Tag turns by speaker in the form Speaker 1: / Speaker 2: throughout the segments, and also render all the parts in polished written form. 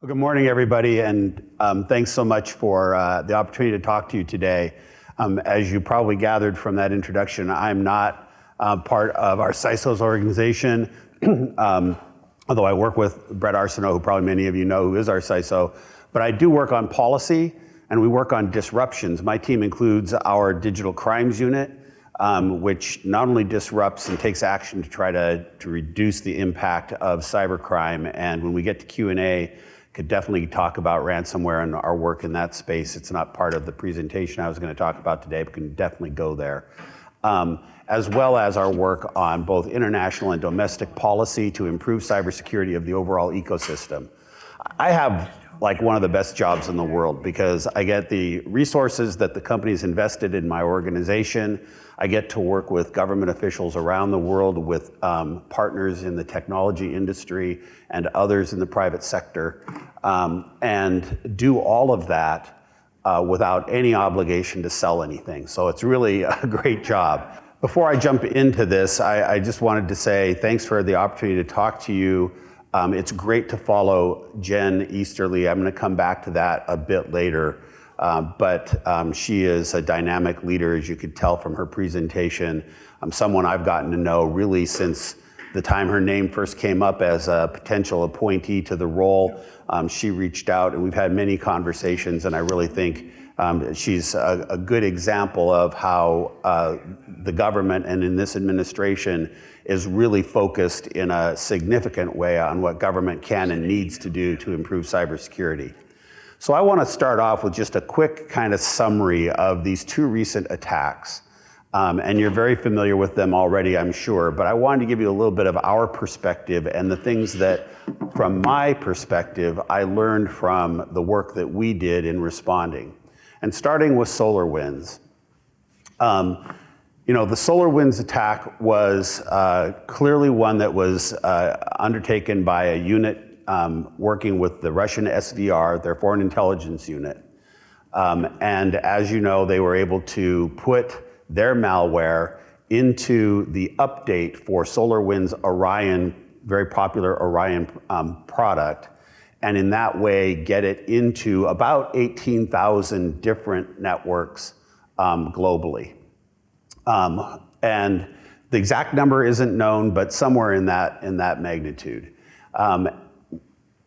Speaker 1: Well, good morning, everybody, and thanks so much for the opportunity to talk to you today. As you probably gathered from that introduction, I'm not part of our CISO's organization, although I work with Brett Arsenault, who probably many of you know, who is our CISO. But I do work on policy, and we work on disruptions. My team includes our digital crimes unit, which not only disrupts and takes action to try to reduce the impact of cybercrime. And when we get to Q&A, could definitely talk about ransomware and our work in that space. It's not part of the presentation I was going to talk about today, but can definitely go there. As well as our work on both international and domestic policy to improve cybersecurity of the overall ecosystem. I have like one of the best jobs in the world because I get the resources that the company's invested in my organization. I get to work with government officials around the world, with partners in the technology industry and others in the private sector, and do all of that without any obligation to sell anything. So it's really a great job. Before I jump into this, I just wanted to say thanks for the opportunity to talk to you. It's great to follow Jen Easterly. I'm going to come back to that a bit later. But she is a dynamic leader, as you could tell from her presentation. Someone I've gotten to know really since the time her name first came up as a potential appointee to the role. She reached out, and we've had many conversations, and I really think she's a good example of how the government and in this administration is really focused in a significant way on what government can and needs to do to improve cybersecurity. So I want to start off with just a quick kind of summary of these two recent attacks. And you're very familiar with them already, I'm sure, but I wanted to give you a little bit of our perspective and the things that, from my perspective, I learned from the work that we did in responding. And starting with SolarWinds. The SolarWinds attack was clearly one that was undertaken by a unit working with the Russian SVR, their foreign intelligence unit. And as you know, they were able to put their malware into the update for SolarWinds Orion, very popular Orion product, and in that way get it into about 18,000 different networks globally. And the exact number isn't known, but somewhere in that magnitude.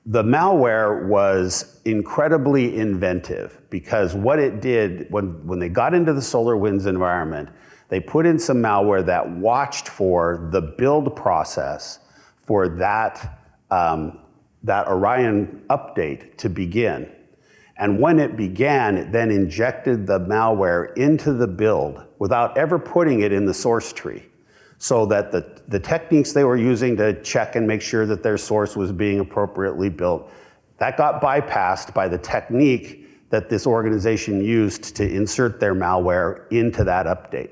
Speaker 1: The malware was incredibly inventive because what it did, when they got into the SolarWinds environment, they put in some malware that watched for the build process for that Orion update to begin. And when it began, it then injected the malware into the build without ever putting it in the source tree, so that the techniques they were using to check and make sure that their source was being appropriately built, that got bypassed by the technique that this organization used to insert their malware into that update.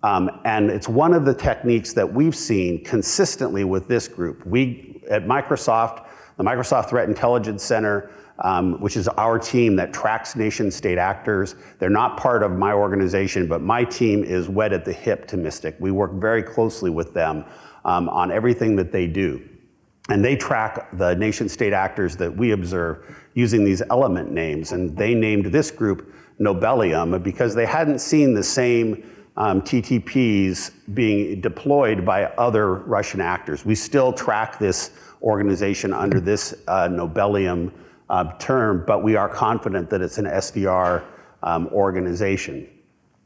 Speaker 1: And it's one of the techniques that we've seen consistently with this group. We, at Microsoft, the Microsoft Threat Intelligence Center, which is our team that tracks nation-state actors. They're not part of my organization, but my team is wed at the hip to Mystic. We work very closely with them on everything that they do. And they track the nation-state actors that we observe using these element names. And they named this group Nobelium because they hadn't seen the same TTPs being deployed by other Russian actors. We still track this organization under this Nobelium term, but we are confident that it's an SVR organization.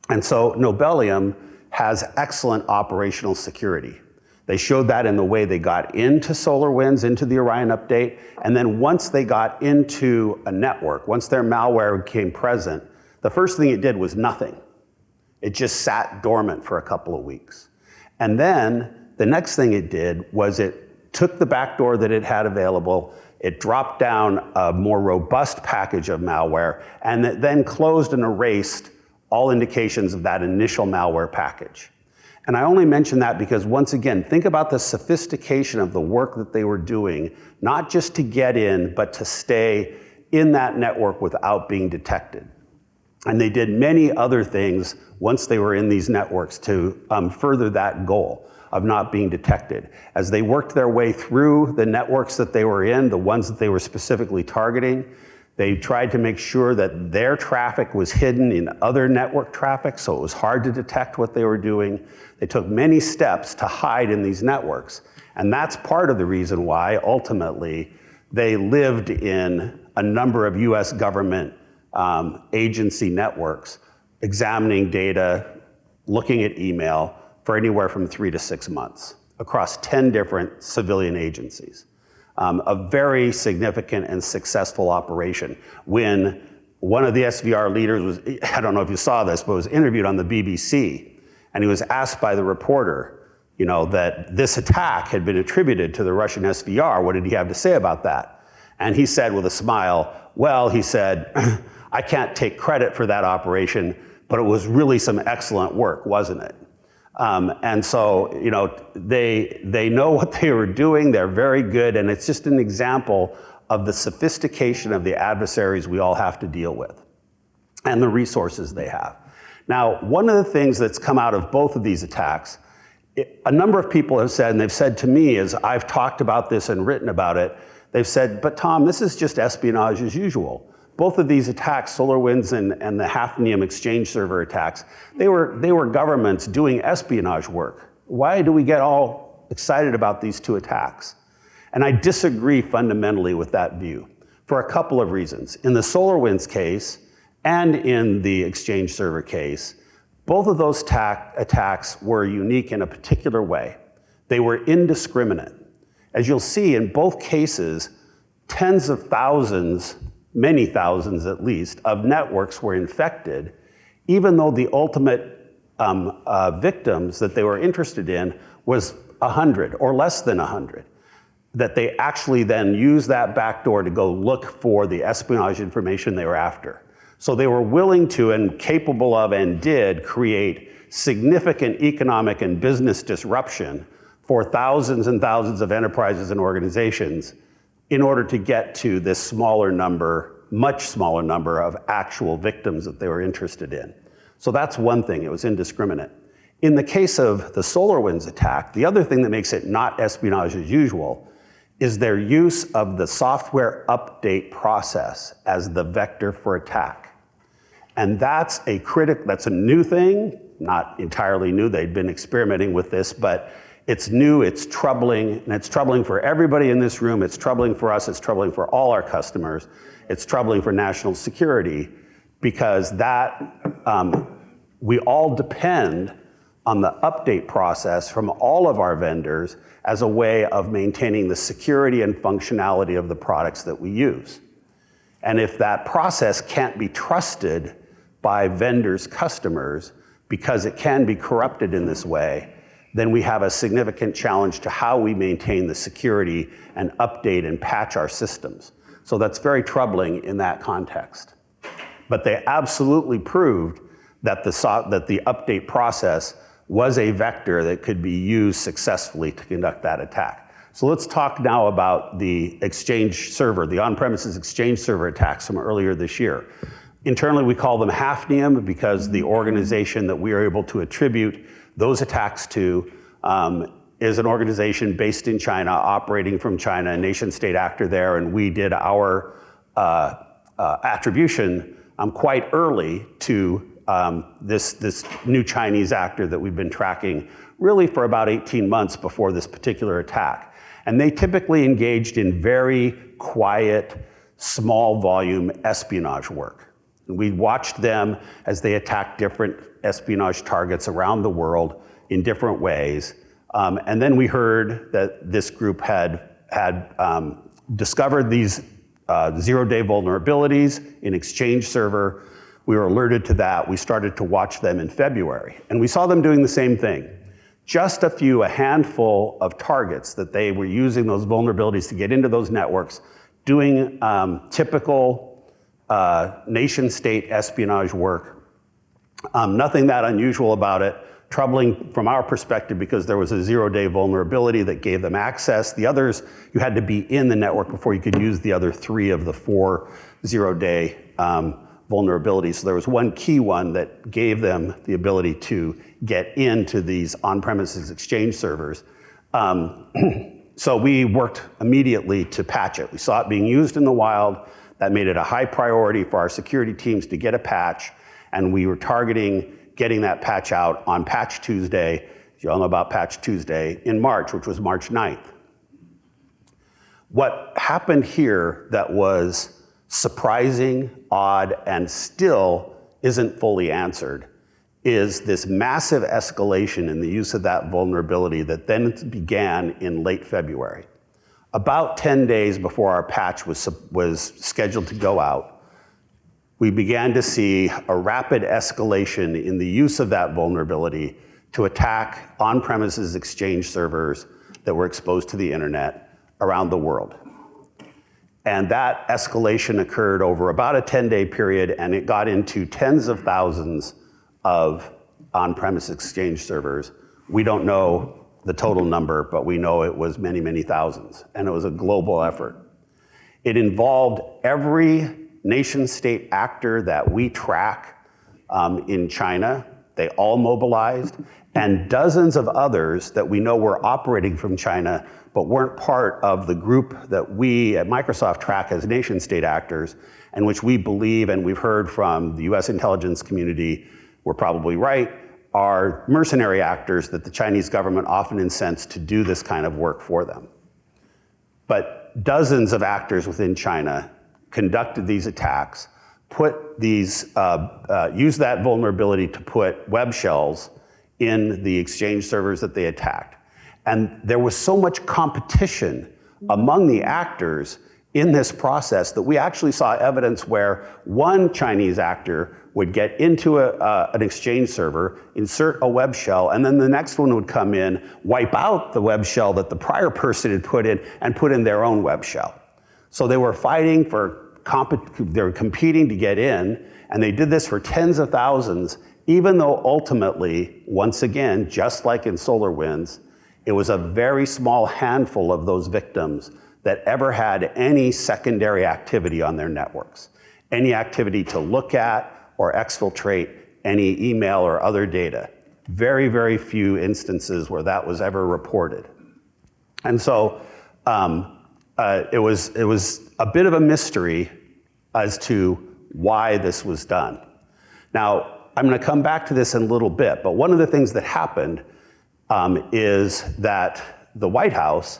Speaker 1: And so Nobelium has excellent operational security. They showed that in the way they got into SolarWinds, into the Orion update, and then once they got into a network, once their malware became present, the first thing it did was nothing. It just sat dormant for a couple of weeks. And then the next thing it did was it took the backdoor that it had available, it dropped down a more robust package of malware, and it then closed and erased all indications of that initial malware package. And I only mention that because, once again, think about the sophistication of the work that they were doing, not just to get in, but to stay in that network without being detected. And they did many other things once they were in these networks to further that goal. of not being detected. As they worked their way through the networks that they were in, the ones that they were specifically targeting, they tried to make sure that their traffic was hidden in other network traffic, so it was hard to detect what they were doing. They took many steps to hide in these networks. And that's part of the reason why, ultimately, they lived in a number of US government agency networks, examining data, looking at email for anywhere from 3 to 6 months across 10 different civilian agencies. A very significant and successful operation. When one of the SVR leaders was, I don't know if you saw this, but was interviewed on the BBC, and he was asked by the reporter, that this attack had been attributed to the Russian SVR. What did he have to say about that? And he said with a smile, well, he said, I can't take credit for that operation, but it was really some excellent work, wasn't it? And so, they know what they were doing, they're very good, and it's just an example of the sophistication of the adversaries we all have to deal with, and the resources they have. Now, one of the things that's come out of both of these attacks, a number of people have said, and they've said to me as I've talked about this and written about it, they've said, but Tom, this is just espionage as usual. Both of these attacks, SolarWinds and the Hafnium exchange server attacks, they were governments doing espionage work. Why do we get all excited about these two attacks? And I disagree fundamentally with that view for a couple of reasons. In the SolarWinds case and in the exchange server case, both of those attacks were unique in a particular way. They were indiscriminate. As you'll see in both cases, tens of thousands, many thousands at least, of networks were infected, even though the ultimate victims that they were interested in was 100 or less than 100. That they actually then used that backdoor to go look for the espionage information they were after. So they were willing to and capable of and did create significant economic and business disruption for thousands and thousands of enterprises and organizations in order to get to this smaller number, much smaller number of actual victims that they were interested in. So that's one thing, it was indiscriminate. In the case of the SolarWinds attack, the other thing that makes it not espionage as usual is their use of the software update process as the vector for attack. And that's a new thing, not entirely new, they'd been experimenting with this, but it's new, it's troubling, and it's troubling for everybody in this room, it's troubling for us, it's troubling for all our customers, it's troubling for national security, because we all depend on the update process from all of our vendors as a way of maintaining the security and functionality of the products that we use. And if that process can't be trusted by vendors' customers, because it can be corrupted in this way, then we have a significant challenge to how we maintain the security and update and patch our systems. So that's very troubling in that context. But they absolutely proved that the update process was a vector that could be used successfully to conduct that attack. So let's talk now about the exchange server, the on-premises exchange server attacks from earlier this year. Internally, we call them Hafnium because the organization that we are able to attribute those attacks to is an organization based in China, operating from China, a nation-state actor there, and we did our attribution quite early to this new Chinese actor that we've been tracking really for about 18 months before this particular attack. And they typically engaged in very quiet, small volume espionage work. And we watched them as they attacked different espionage targets around the world in different ways. And then we heard that this group had discovered these zero-day vulnerabilities in Exchange Server. We were alerted to that. We started to watch them in February. And we saw them doing the same thing. Just a handful of targets that they were using those vulnerabilities to get into those networks, doing typical nation-state espionage work. Nothing that unusual about it. Troubling from our perspective because there was a zero-day vulnerability that gave them access. The others, you had to be in the network before you could use the other 3 of the 4 zero-day vulnerabilities. So there was one key one that gave them the ability to get into these on-premises Exchange servers. So we worked immediately to patch it. We saw it being used in the wild. That made it a high priority for our security teams to get a patch, and we were targeting getting that patch out on Patch Tuesday. You all know about Patch Tuesday in March, which was March 9th. What happened here that was surprising, odd, and still isn't fully answered is this massive escalation in the use of that vulnerability that then began in late February. About 10 days before our patch was scheduled to go out, we began to see a rapid escalation in the use of that vulnerability to attack on-premises Exchange servers that were exposed to the internet around the world. And that escalation occurred over about a 10-day period, and it got into tens of thousands of on-premise Exchange servers. We don't know the total number, but we know it was many, many thousands, and it was a global effort. It involved every nation-state actor that we track in China. They all mobilized, and dozens of others that we know were operating from China but weren't part of the group that we at Microsoft track as nation-state actors, and which we believe, and we've heard from the US intelligence community, we're probably right, are mercenary actors that the Chinese government often incents to do this kind of work for them. But dozens of actors within China conducted these attacks, used that vulnerability to put web shells in the Exchange servers that they attacked. And there was so much competition among the actors in this process that we actually saw evidence where one Chinese actor would get into an Exchange server, insert a web shell, and then the next one would come in, wipe out the web shell that the prior person had put in, and put in their own web shell. So they were fighting they were competing to get in, and they did this for tens of thousands, even though ultimately, once again, just like in SolarWinds, it was a very small handful of those victims that ever had any secondary activity on their networks, any activity to look at or exfiltrate any email or other data. Very, very few instances where that was ever reported. And so it was a bit of a mystery as to why this was done. Now, I'm gonna come back to this in a little bit, but one of the things that happened is that the White House,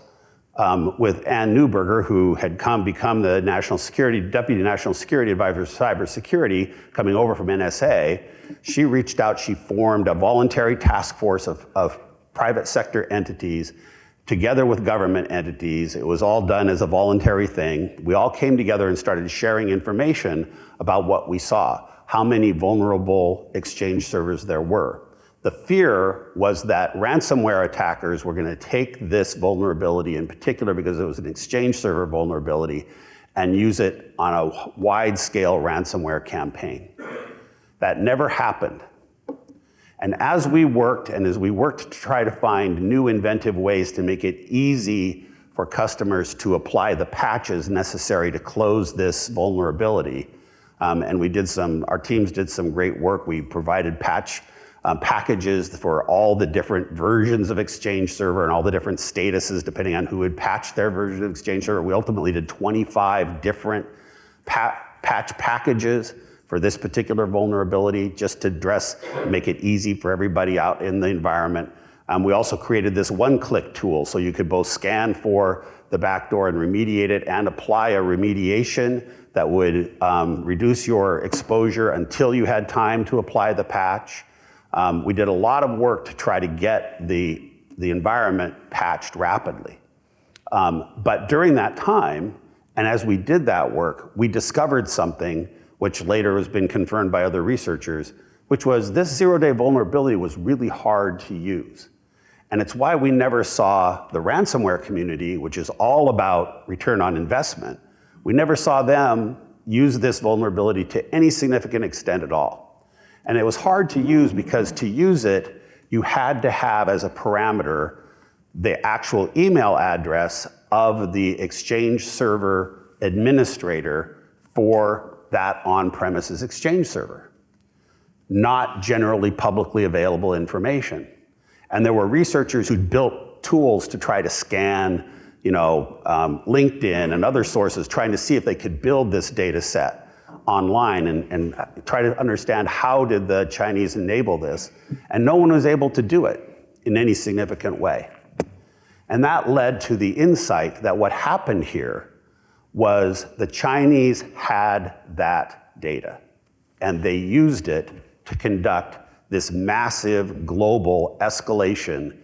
Speaker 1: with Ann Neuberger, who had become the Deputy National Security Advisor for Cybersecurity, coming over from NSA, she reached out, she formed a voluntary task force of private sector entities together with government entities. It was all done as a voluntary thing. We all came together and started sharing information about what we saw, how many vulnerable Exchange servers there were. The fear was that ransomware attackers were going to take this vulnerability, in particular because it was an Exchange server vulnerability, and use it on a wide-scale ransomware campaign. That never happened. And as we worked to try to find new inventive ways to make it easy for customers to apply the patches necessary to close this vulnerability, and our teams did some great work. We provided packages for all the different versions of Exchange server and all the different statuses depending on who had patched their version of Exchange server. We ultimately did 25 different patch packages for this particular vulnerability, just to make it easy for everybody out in the environment. We also created this one-click tool, so you could both scan for the backdoor and remediate it, and apply a remediation that would reduce your exposure until you had time to apply the patch. We did a lot of work to try to get the environment patched rapidly. But during that time, and as we did that work, we discovered something which later has been confirmed by other researchers, which was this zero-day vulnerability was really hard to use. And it's why we never saw the ransomware community, which is all about return on investment, we never saw them use this vulnerability to any significant extent at all. And it was hard to use because to use it, you had to have as a parameter the actual email address of the Exchange server administrator for that on-premises Exchange server, not generally publicly available information. And there were researchers who built tools to try to scan, LinkedIn and other sources, trying to see if they could build this data set online and try to understand how did the Chinese enable this. And no one was able to do it in any significant way. And that led to the insight that what happened here was the Chinese had that data, and they used it to conduct this massive global escalation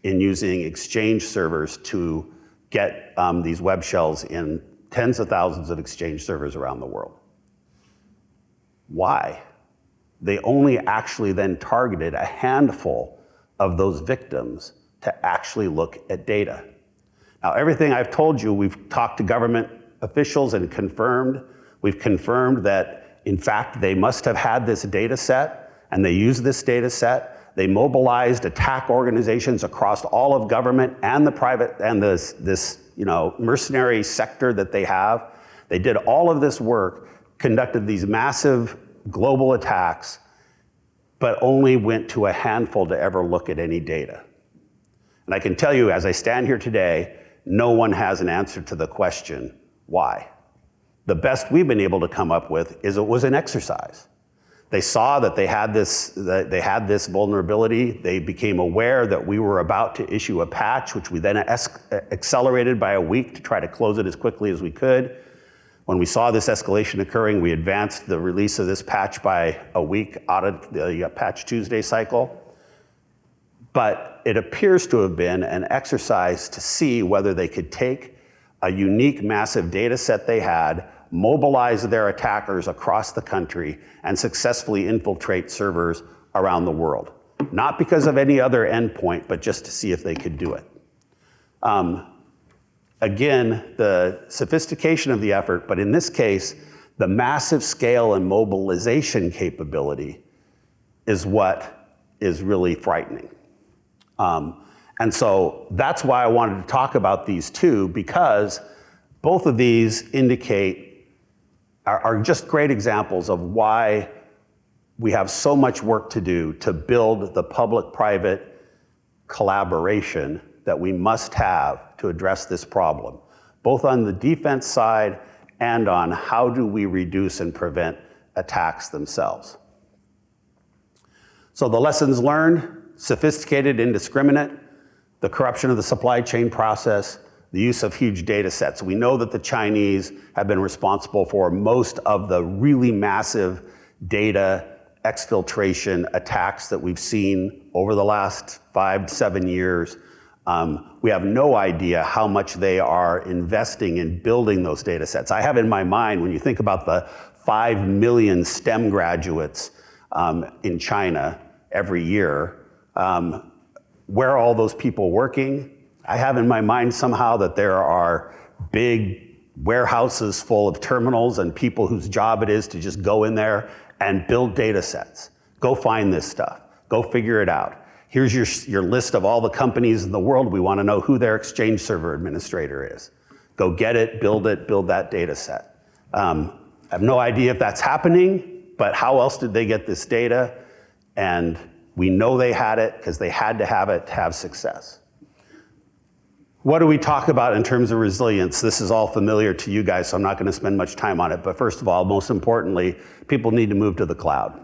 Speaker 1: in using Exchange servers to get these web shells in tens of thousands of Exchange servers around the world. Why? They only actually then targeted a handful of those victims to actually look at data. Now, everything I've told you, we've talked to government officials and we've confirmed that, in fact, they must have had this data set, and they used this data set. They mobilized attack organizations across all of government and the private and this mercenary sector that they have. They did all of this work, conducted these massive global attacks, but only went to a handful to ever look at any data. And I can tell you, as I stand here today, no one has an answer to the question, why? The best we've been able to come up with is it was an exercise. They saw that they had this vulnerability. They became aware that we were about to issue a patch, which we then accelerated by a week to try to close it as quickly as we could. When we saw this escalation occurring, we advanced the release of this patch by a week out of the Patch Tuesday cycle. But it appears to have been an exercise to see whether they could take a unique, massive data set they had, mobilize their attackers across the country, and successfully infiltrate servers around the world. Not because of any other endpoint, but just to see if they could do it. Again, the sophistication of the effort, but in this case, the massive scale and mobilization capability is what is really frightening. And so that's why I wanted to talk about these two, because both of these are just great examples of why we have so much work to do to build the public-private collaboration that we must have to address this problem, both on the defense side and on how do we reduce and prevent attacks themselves. So the lessons learned: sophisticated, indiscriminate, the corruption of the supply chain process, the use of huge data sets. We know that the Chinese have been responsible for most of the really massive data exfiltration attacks that we've seen over the last 5 to 7 years. We have no idea how much they are investing in building those data sets. I have in my mind, when you think about the 5 million STEM graduates in China every year, where are all those people working? I have in my mind somehow that there are big warehouses full of terminals and people whose job it is to just go in there and build data sets. Go find this stuff. Go figure it out. Here's your list of all the companies in the world. We want to know who their Exchange server administrator is. Go get it, build that data set. I have no idea if that's happening, but how else did they get this data? And we know they had it because they had to have it to have success. What do we talk about in terms of resilience? This is all familiar to you guys, so I'm not going to spend much time on it. But first of all, most importantly, people need to move to the cloud.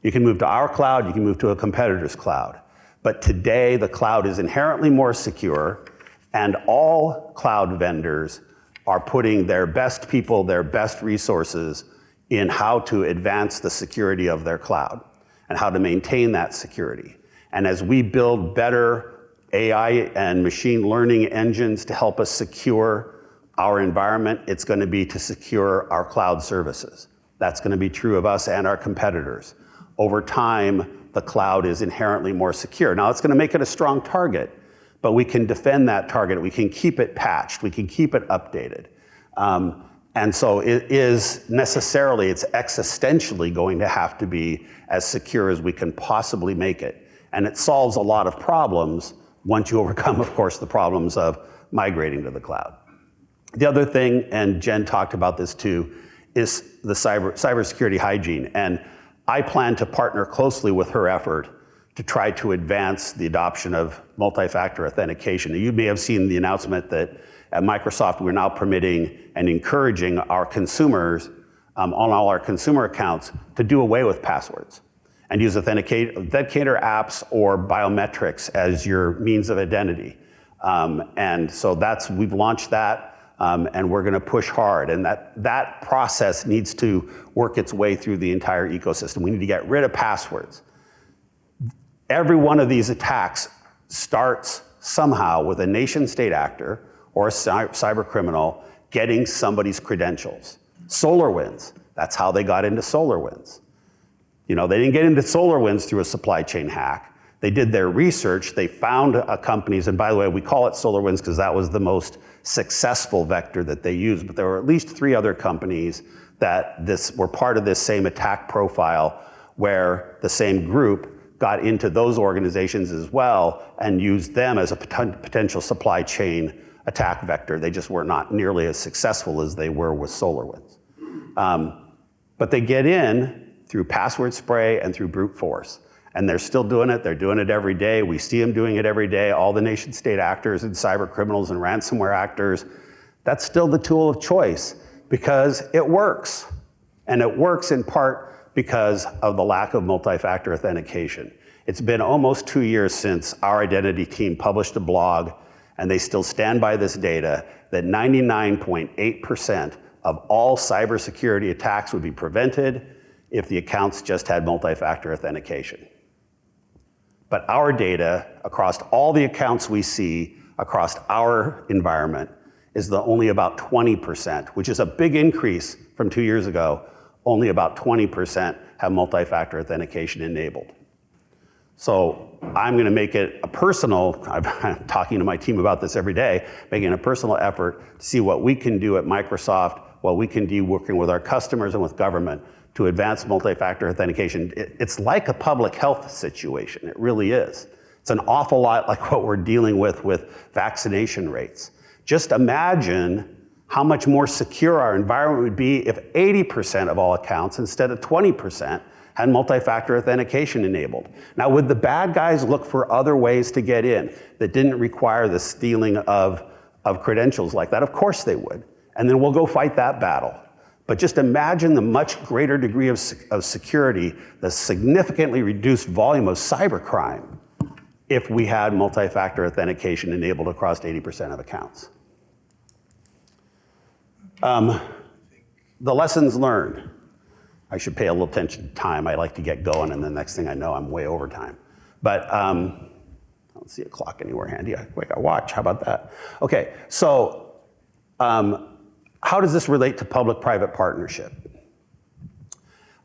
Speaker 1: You can move to our cloud, you can move to a competitor's cloud. But today, the cloud is inherently more secure, and all cloud vendors are putting their best people, their best resources in how to advance the security of their cloud and how to maintain that security. And as we build better AI and machine learning engines to help us secure our environment, it's going to be to secure our cloud services. That's going to be true of us and our competitors. Over time, the cloud is inherently more secure. Now, it's going to make it a strong target, but we can defend that target. We can keep it patched. We can keep it updated. And so it is necessarily, it's existentially going to have to be as secure as we can possibly make it. And it solves a lot of problems once you overcome, of course, the problems of migrating to the cloud. The other thing, and Jen talked about this too, is the cybersecurity hygiene. And I plan to partner closely with her effort to try to advance the adoption of multi-factor authentication. You may have seen the announcement that at Microsoft, we're now permitting and encouraging our consumers on all our consumer accounts to do away with passwords and use authenticator apps or biometrics as your means of identity. And so we've launched that, and we're gonna push hard. And that process needs to work its way through the entire ecosystem. We need to get rid of passwords. Every one of these attacks starts somehow with a nation state actor or a cyber criminal getting somebody's credentials. SolarWinds, that's how they got into SolarWinds. You know, they didn't get into SolarWinds through a supply chain hack. They did their research, they found companies, and by the way, we call it SolarWinds because that was the most successful vector that they used, but there were at least 3 other companies that were part of this same attack profile where the same group got into those organizations as well and used them as a potential supply chain attack vector. They just were not nearly as successful as they were with SolarWinds. But they get in through password spray and through brute force. And they're still doing it. They're doing it every day. We see them doing it every day. All the nation state actors and cyber criminals and ransomware actors, that's still the tool of choice because it works. And it works in part because of the lack of multi-factor authentication. It's been almost 2 years since our identity team published a blog, and they still stand by this data, that 99.8% of all cybersecurity attacks would be prevented if the accounts just had multi-factor authentication. But our data across all the accounts we see across our environment is only about 20%, which is a big increase from 2 years ago. Only about 20% have multi-factor authentication enabled. So I'm gonna make it a personal, I'm talking to my team about this every day, making a personal effort to see what we can do at Microsoft, what we can do working with our customers and with government to advance multi-factor authentication. It's like a public health situation, it really is. It's an awful lot like what we're dealing with vaccination rates. Just imagine how much more secure our environment would be if 80% of all accounts instead of 20% had multi-factor authentication enabled. Now, would the bad guys look for other ways to get in that didn't require the stealing of credentials like that? Of course they would. And then we'll go fight that battle. But just imagine the much greater degree of security, the significantly reduced volume of cybercrime if we had multi-factor authentication enabled across 80% of accounts. The lessons learned. I should pay a little attention to time. I like to get going, and the next thing I know, I'm way over time. But I don't see a clock anywhere handy. I got a watch. How about that? Okay, so how does this relate to public-private partnership?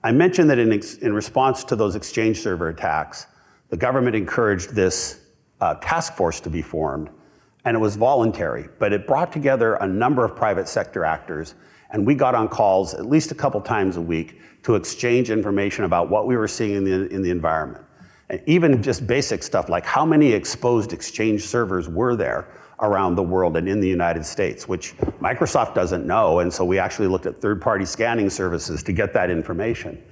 Speaker 1: I mentioned that in response to those exchange server attacks, the government encouraged this task force to be formed, and it was voluntary, but it brought together a number of private sector actors, and we got on calls at least a couple times a week to exchange information about what we were seeing in the environment. And even just basic stuff like how many exposed exchange servers were there around the world and in the United States, which Microsoft doesn't know, and so we actually looked at third-party scanning services to get that information.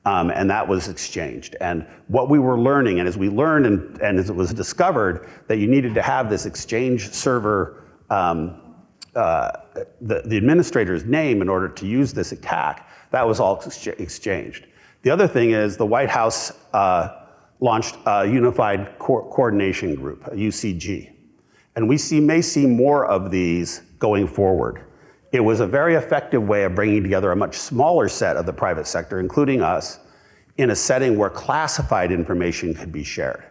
Speaker 1: And that was exchanged. And what we were learning, and as we learned and as it was discovered that you needed to have this exchange server, the administrator's name in order to use this attack, that was all exchanged. The other thing is the White House launched a Unified Coordination Group, a UCG. And we may see more of these going forward. It was a very effective way of bringing together a much smaller set of the private sector, including us, in a setting where classified information could be shared.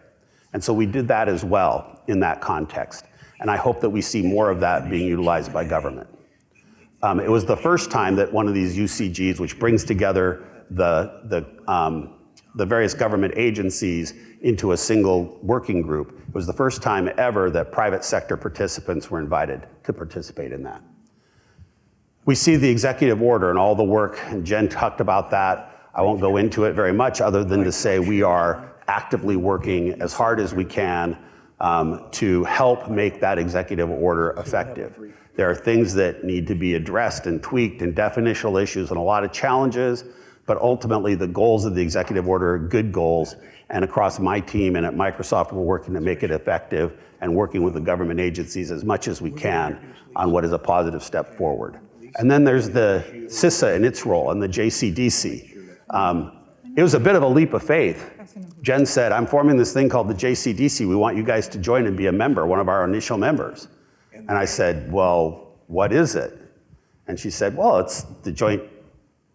Speaker 1: And so we did that as well in that context. And I hope that we see more of that being utilized by government. It was the first time that one of these UCGs, which brings together the various government agencies into a single working group, it was the first time ever that private sector participants were invited to participate in that. We see the executive order and all the work, and Jen talked about that. I won't go into it very much other than to say we are actively working as hard as we can to help make that executive order effective. There are things that need to be addressed and tweaked and definitional issues and a lot of challenges, but ultimately the goals of the executive order are good goals. And across my team and at Microsoft, we're working to make it effective and working with the government agencies as much as we can on what is a positive step forward. And then there's the CISA and its role and the JCDC. It was a bit of a leap of faith. Jen said, I'm forming this thing called the JCDC. We want you guys to join and be a member, one of our initial members. And I said, well, what is it? And she said, well, it's the Joint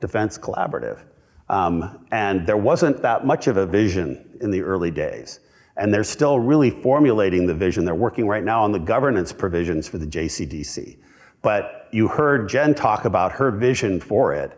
Speaker 1: Defense Collaborative. And there wasn't that much of a vision in the early days. And they're still really formulating the vision. They're working right now on the governance provisions for the JCDC. But you heard Jen talk about her vision for it,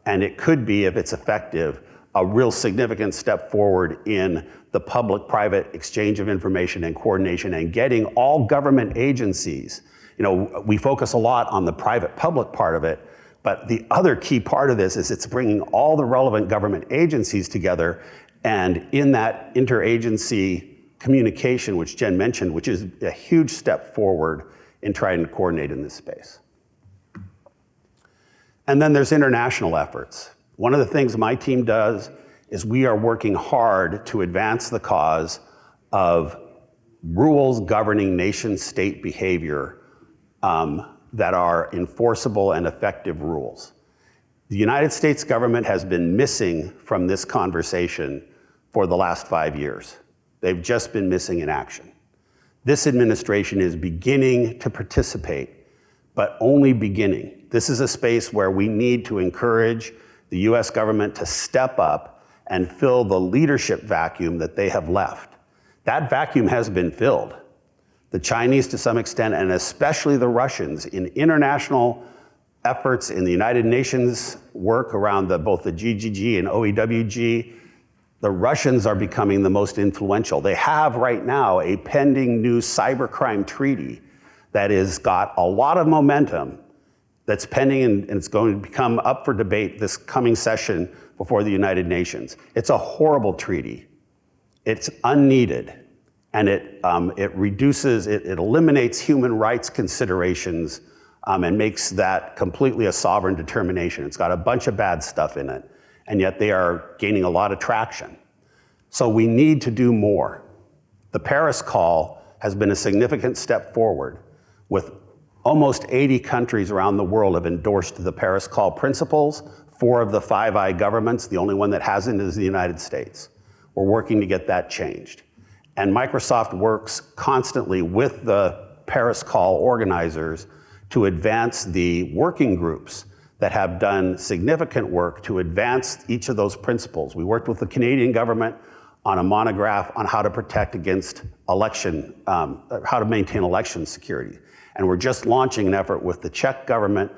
Speaker 1: and it could be, if it's effective, a real significant step forward in the public-private exchange of information and coordination and getting all government agencies. You know, we focus a lot on the private-public part of it, but the other key part of this is it's bringing all the relevant government agencies together, and in that interagency communication, which Jen mentioned, which is a huge step forward in trying to coordinate in this space. And then there's international efforts. One of the things my team does is we are working hard to advance the cause of rules governing nation-state behavior that are enforceable and effective rules. The United States government has been missing from this conversation for the last 5 years. They've just been missing in action. This administration is beginning to participate, but only beginning. This is a space where we need to encourage the US government to step up and fill the leadership vacuum that they have left. That vacuum has been filled. The Chinese to some extent, and especially the Russians, in international efforts in the United Nations work around both the GGG and OEWG, the Russians are becoming the most influential. They have right now a pending new cybercrime treaty that has got a lot of momentum that's pending, and it's going to become up for debate this coming session before the United Nations. It's a horrible treaty. It's unneeded, and it eliminates human rights considerations and makes that completely a sovereign determination. It's got a bunch of bad stuff in it, and yet they are gaining a lot of traction. So we need to do more. The Paris Call has been a significant step forward, with almost 80 countries around the world have endorsed the Paris Call principles. 4 of the 5 I governments, the only one that hasn't is the United States. We're working to get that changed. And Microsoft works constantly with the Paris Call organizers to advance the working groups that have done significant work to advance each of those principles. We worked with the Canadian government on a monograph on how to protect against election, how to maintain election security. And we're just launching an effort with the Czech government,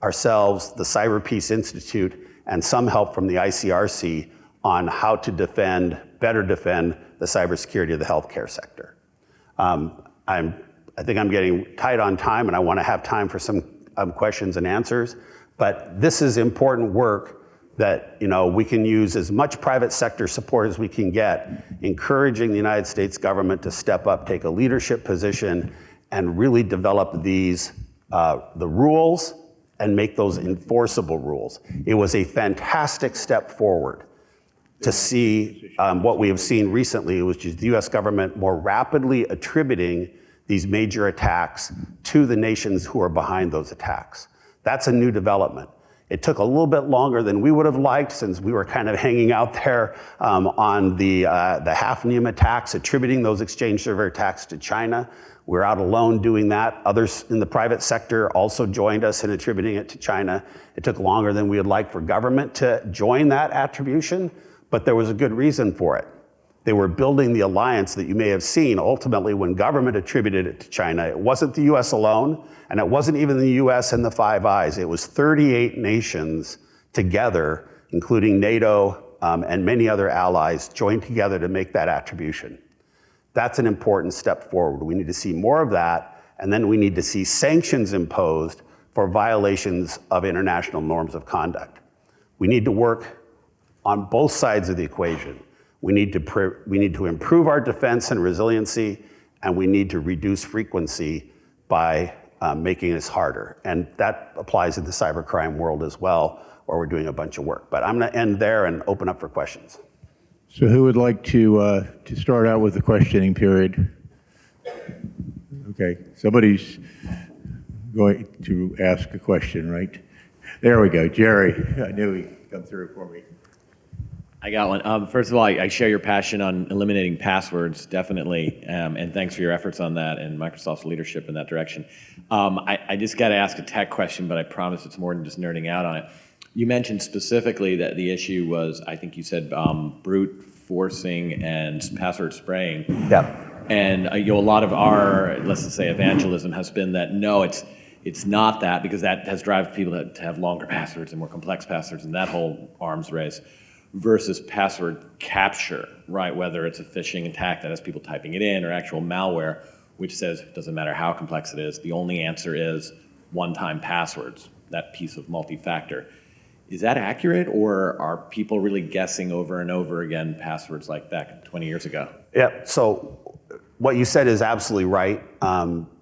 Speaker 1: ourselves, the Cyber Peace Institute, and some help from the ICRC on how to better defend the cybersecurity of the healthcare sector. I think I'm getting tight on time, and I want to have time for some questions and answers. But this is important work that we can use as much private sector support as we can get, encouraging the United States government to step up, take a leadership position, and really develop the rules and make those enforceable rules. It was a fantastic step forward to see what we have seen recently, which is the US government more rapidly attributing these major attacks to the nations who are behind those attacks. That's a new development. It took a little bit longer than we would have liked, since we were kind of hanging out there on the Hafnium attacks, attributing those exchange server attacks to China. We're out alone doing that. Others in the private sector also joined us in attributing it to China. It took longer than we would like for government to join that attribution, but there was a good reason for it. They were building the alliance that you may have seen ultimately when government attributed it to China. It wasn't the US alone, and it wasn't even the US and the Five Eyes. It was 38 nations together, including NATO and many other allies, joined together to make that attribution. That's an important step forward. We need to see more of that, and then we need to see sanctions imposed for violations of international norms of conduct. We need to work on both sides of the equation. We need to improve our defense and resiliency, and we need to reduce frequency by making this harder. And that applies in the cybercrime world as well, where we're doing a bunch of work. But I'm going to end there and open up for questions.
Speaker 2: So who would like to start out with the questioning period? Okay, somebody's going to ask a question, right? There we go, Jerry. I knew he'd come through for me.
Speaker 3: I got one. First of all, I share your passion on eliminating passwords, definitely, and thanks for your efforts on that and Microsoft's leadership in that direction. I just got to ask a tech question, but I promise it's more than just nerding out on it. You mentioned specifically that the issue was, I think you said, brute forcing and password spraying.
Speaker 1: Yeah.
Speaker 3: And a lot of our, let's just say, evangelism has been that no, it's not that, because that has driven people to have longer passwords and more complex passwords and that whole arms race, versus password capture, right? Whether it's a phishing attack that has people typing it in or actual malware, which says it doesn't matter how complex it is, the only answer is one-time passwords, that piece of multi-factor. Is that accurate, or are people really guessing over and over again passwords like that 20 years ago?
Speaker 1: Yeah, so what you said is absolutely right.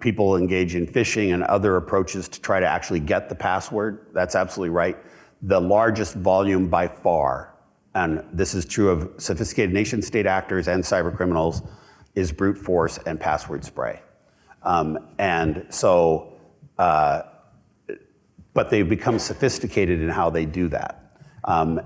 Speaker 1: People engage in phishing and other approaches to try to actually get the password. That's absolutely right. The largest volume by far, and this is true of sophisticated nation state actors and cyber criminals, is brute force and password spray. But they've become sophisticated in how they do that. But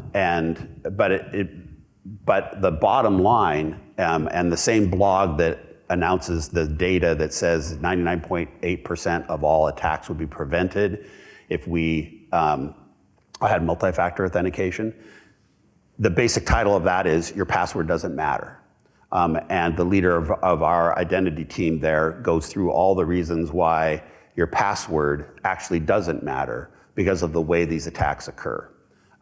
Speaker 1: the bottom line, and the same blog that announces the data that says 99.8% of all attacks would be prevented if we had multi-factor authentication. The basic title of that is Your Password Doesn't Matter. And the leader of our identity team there goes through all the reasons why your password actually doesn't matter because of the way these attacks occur.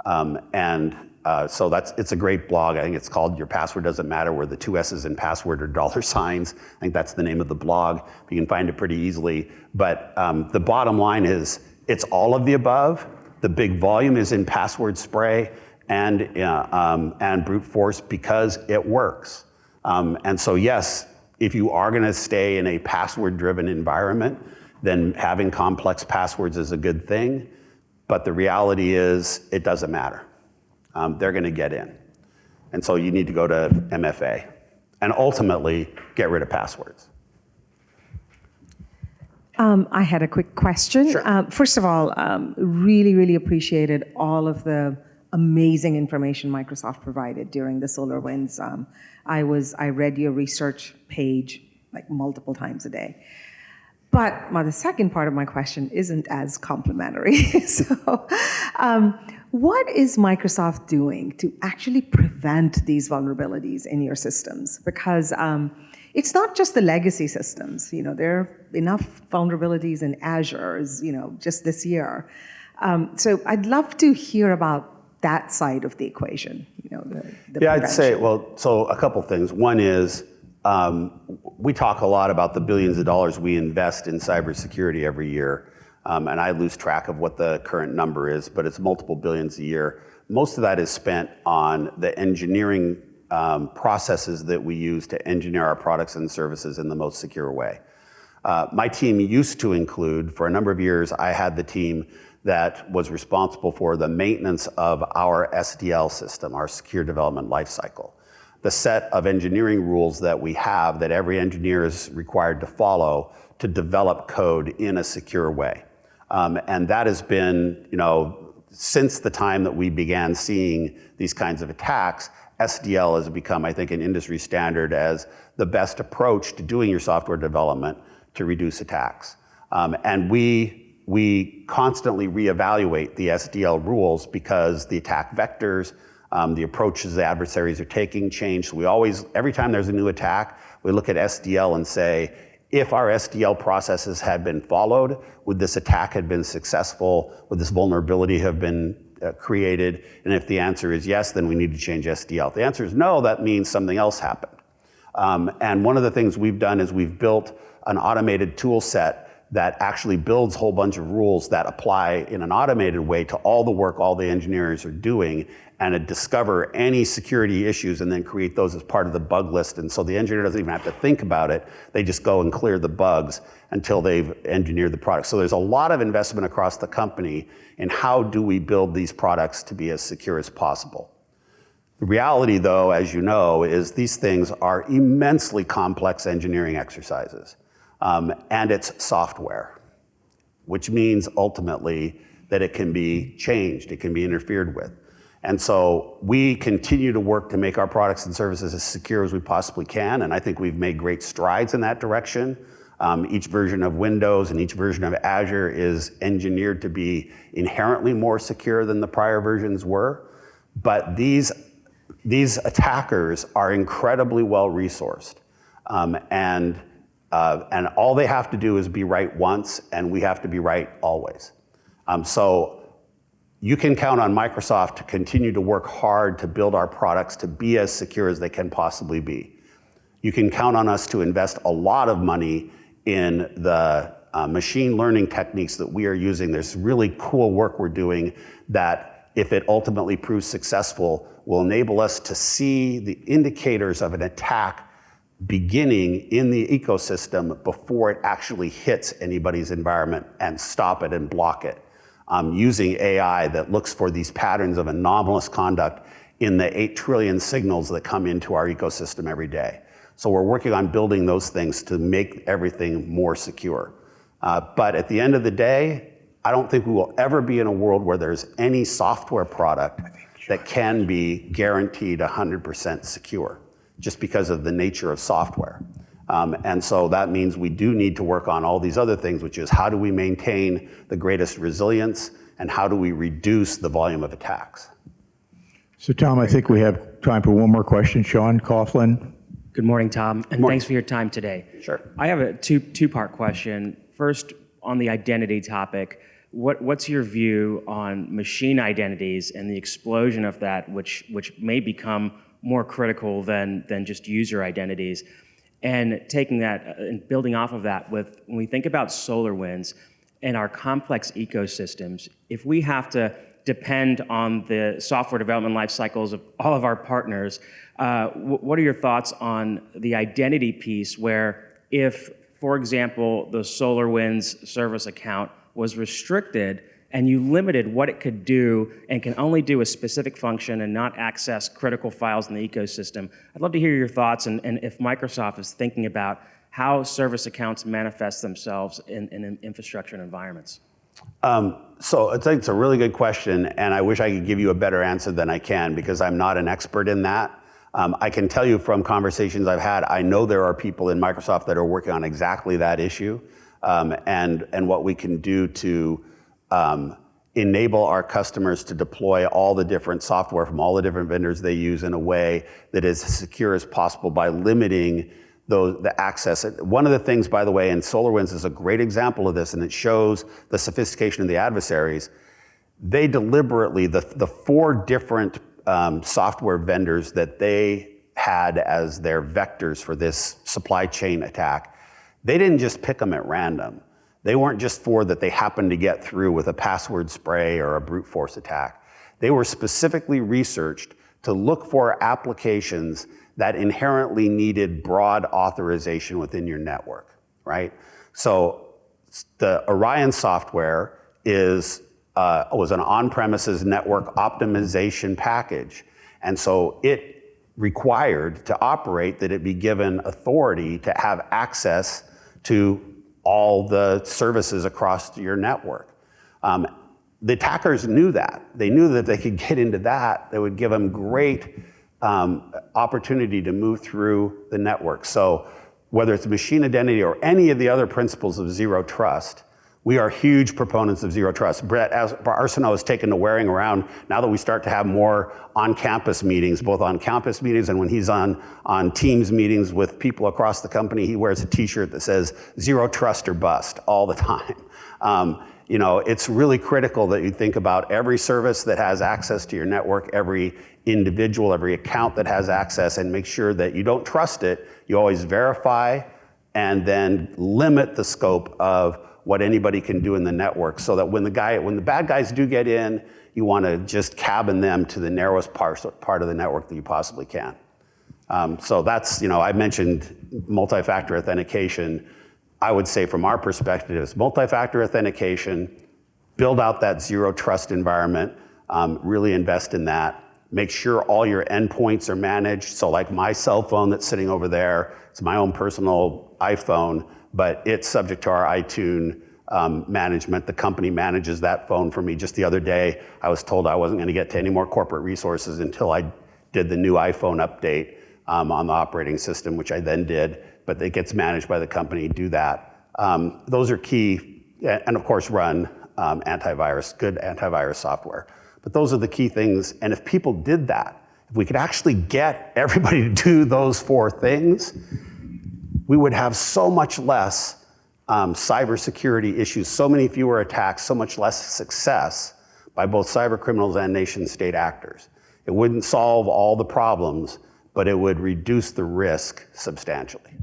Speaker 1: So it's a great blog. I think it's called Your Password Doesn't Matter, where the two S's in password are dollar signs. I think that's the name of the blog. You can find it pretty easily. But the bottom line is it's all of the above. The big volume is in password spray and brute force because it works. And so yes, if you are going to stay in a password-driven environment, then having complex passwords is a good thing. But the reality is it doesn't matter. They're going to get in. And so you need to go to MFA and ultimately get rid of passwords.
Speaker 4: I had a quick question.
Speaker 1: Sure.
Speaker 4: First of all, really, really appreciated all of the amazing information Microsoft provided during the SolarWinds. I read your research page like multiple times a day. But the second part of my question isn't as complimentary. So what is Microsoft doing to actually prevent these vulnerabilities in your systems? Because it's not just the legacy systems. There are enough vulnerabilities in Azure, just this year. So I'd love to hear about that side of the equation.
Speaker 1: Yeah, I'd say, so a couple things. One is, we talk a lot about the billions of dollars we invest in cybersecurity every year, and I lose track of what the current number is, but it's multiple billions a year. Most of that is spent on the engineering processes that we use to engineer our products and services in the most secure way. My team used to include, for a number of years, I had the team that was responsible for the maintenance of our SDL system, our secure development lifecycle. The set of engineering rules that we have that every engineer is required to follow to develop code in a secure way. And that has been, since the time that we began seeing these kinds of attacks, SDL has become, I think, an industry standard as the best approach to doing your software development to reduce attacks. And we constantly reevaluate the SDL rules because the attack vectors, the approaches the adversaries are taking change. So we always, every time there's a new attack, we look at SDL and say, if our SDL processes had been followed, would this attack have been successful? Would this vulnerability have been created? And if the answer is yes, then we need to change SDL. If the answer is no, that means something else happened. And one of the things we've done is we've built an automated tool set that actually builds a whole bunch of rules that apply in an automated way to all the work all the engineers are doing, and to discover any security issues and then create those as part of the bug list. And so the engineer doesn't even have to think about it. They just go and clear the bugs until they've engineered the product. So there's a lot of investment across the company in how do we build these products to be as secure as possible. The reality, though, as you know, is these things are immensely complex engineering exercises. And it's software, which means ultimately that it can be changed, it can be interfered with. And so we continue to work to make our products and services as secure as we possibly can, and I think we've made great strides in that direction. Each version of Windows and each version of Azure is engineered to be inherently more secure than the prior versions were, but these attackers are incredibly well resourced, and all they have to do is be right once, and we have to be right always. So you can count on Microsoft to continue to work hard to build our products to be as secure as they can possibly be. You can count on us to invest a lot of money in the machine learning techniques that we are using. There's really cool work we're doing that, if it ultimately proves successful, will enable us to see the indicators of an attack beginning in the ecosystem before it actually hits anybody's environment and stop it and block it. Using AI that looks for these patterns of anomalous conduct in the 8 trillion signals that come into our ecosystem every day. So we're working on building those things to make everything more secure. But at the end of the day, I don't think we will ever be in a world where there's any software product that can be guaranteed 100% secure, just because of the nature of software. And so that means we do need to work on all these other things, which is how do we maintain the greatest resilience and how do we reduce the volume of attacks?
Speaker 2: So Tom, I think we have time for one more question. Sean Coughlin.
Speaker 5: Good morning, Tom, and thanks for your time today.
Speaker 1: Sure.
Speaker 5: I have a two-part question. First, on the identity topic, what's your view on machine identities and the explosion of that, which may become more critical than just user identities? And taking that and building off of that, when we think about SolarWinds and our complex ecosystems, if we have to depend on the software development life cycles of all of our partners, what are your thoughts on the identity piece where if, for example, the SolarWinds service account was restricted and you limited what it could do and can only do a specific function and not access critical files in the ecosystem? I'd love to hear your thoughts and if Microsoft is thinking about how service accounts manifest themselves in infrastructure and environments.
Speaker 1: So I think it's a really good question, and I wish I could give you a better answer than I can because I'm not an expert in that. I can tell you from conversations I've had, I know there are people in Microsoft that are working on exactly that issue, and what we can do to enable our customers to deploy all the different software from all the different vendors they use in a way that is as secure as possible by limiting the access. One of the things, by the way, and SolarWinds is a great example of this, and it shows the sophistication of the adversaries. They deliberately, the 4 different software vendors that they had as their vectors for this supply chain attack, they didn't just pick them at random. They weren't just 4 that they happened to get through with a password spray or a brute force attack. They were specifically researched to look for applications that inherently needed broad authorization within your network, right? So the Orion software was an on-premises network optimization package. And so it required to operate that it be given authority to have access to all the services across your network. The attackers knew that. They knew that they could get into that. That would give them great opportunity to move through the network. So whether it's machine identity or any of the other principles of zero trust, we are huge proponents of zero trust. Brett Arsenault has taken to wearing around, now that we start to have more on-campus meetings, both on-campus meetings and when he's on Teams meetings with people across the company, he wears a t-shirt that says zero trust or bust all the time. You know, it's really critical that you think about every service that has access to your network, every individual, every account that has access, and make sure that you don't trust it. You always verify and then limit the scope of what anybody can do in the network, so that when the bad guys do get in, you want to just cabin them to the narrowest part of the network that you possibly can. So that's, I mentioned multi-factor authentication. I would say from our perspective, it's multi-factor authentication, build out that zero trust environment, really invest in that. Make sure all your endpoints are managed. So like my cell phone that's sitting over there, it's my own personal iPhone, but it's subject to our iTunes management. The company manages that phone for me. Just the other day, I was told I wasn't going to get to any more corporate resources until I did the new iPhone update on the operating system, which I then did, but it gets managed by the company. Do that. Those are key, and of course run antivirus, good antivirus software. But those are the key things, and if people did that, if we could actually get everybody to do those 4 things, we would have so much less cybersecurity issues, so many fewer attacks, so much less success by both cyber criminals and nation state actors. It wouldn't solve all the problems, but it would reduce the risk substantially.